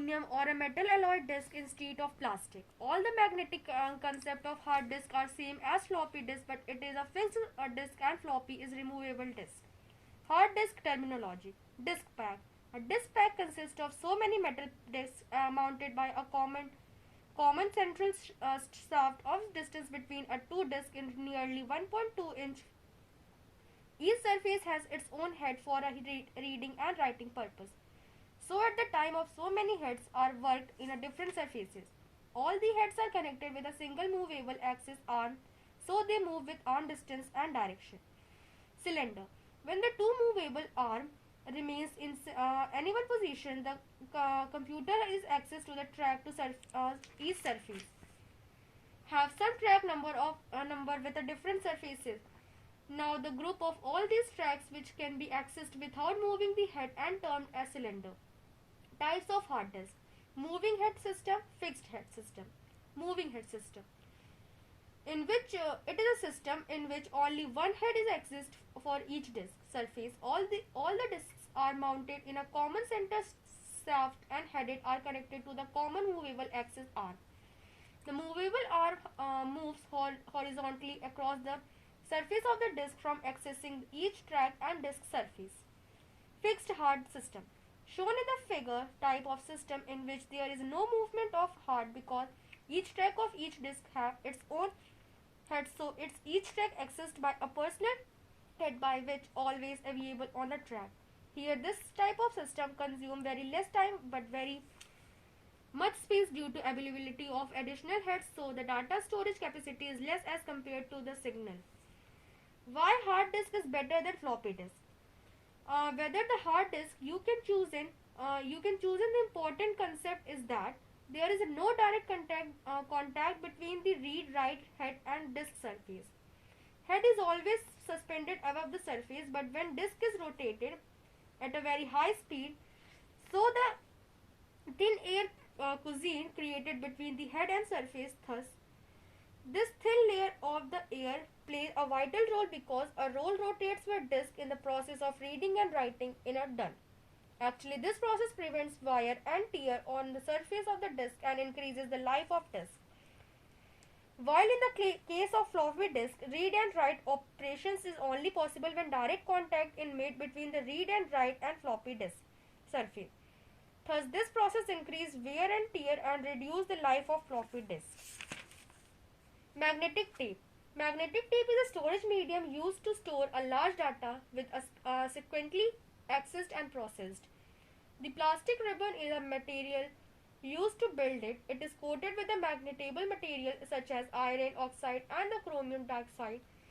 aluminum or a metal alloy disk instead of plastic. All the magnetic concept of hard disk are same as floppy disk, but it is a fixed disk and floppy is removable disk. Hard disk terminology. Disk pack. A disk pack consists of so many metal disks mounted by a common central shaft of distance between a two disks in nearly 1.2 inch. Each surface has its own head for a reading and writing purpose. So at the time of so many heads are worked in a different surfaces. All the heads are connected with a single movable axis arm, so they move with arm distance and direction. Cylinder. When the two movable arm remains in any one position, the computer is access to the track to each surface. Have some track number with a different surfaces. Now the group of all these tracks which can be accessed without moving the head and termed as cylinder. Types of hard disk. Moving head system, fixed head system. Moving head system, in which it is a system in which only one head is exists for each disk surface. All the disks are mounted in a common center shaft and headed are connected to the common movable axis arm. The movable arm moves horizontally across the surface of the disk from accessing each track and disk surface. Fixed hard system. Shown in the figure, type of system in which there is no movement of hard because each track of each disk have its own head, so it's each track accessed by a personal head by which always available on the track. Here this type of system consume very less time but very much space due to availability of additional heads, so the data storage capacity is less as compared to the signal. Why hard disk is better than floppy disk? Whether the hard disk you can choose in the important concept is that there is no direct contact between the read write head and disk surface. Head is always suspended above the surface, but when disk is rotated at a very high speed, so the thin air cushion created between the head and surface, thus this thin layer of the air plays a vital role because a roll rotates with disk in the process of reading and writing in a done. Actually, this process prevents wear and tear on the surface of the disk and increases the life of disk. While in the case of floppy disk, read and write operations is only possible when direct contact is made between the read and write and floppy disk surface. Thus, this process increases wear and tear and reduces the life of floppy disk. Magnetic tape. Magnetic tape is a storage medium used to store a large data with a sequentially accessed and processed. The plastic ribbon is a material used to build it. It is coated with a magnetable material such as iron oxide and the chromium dioxide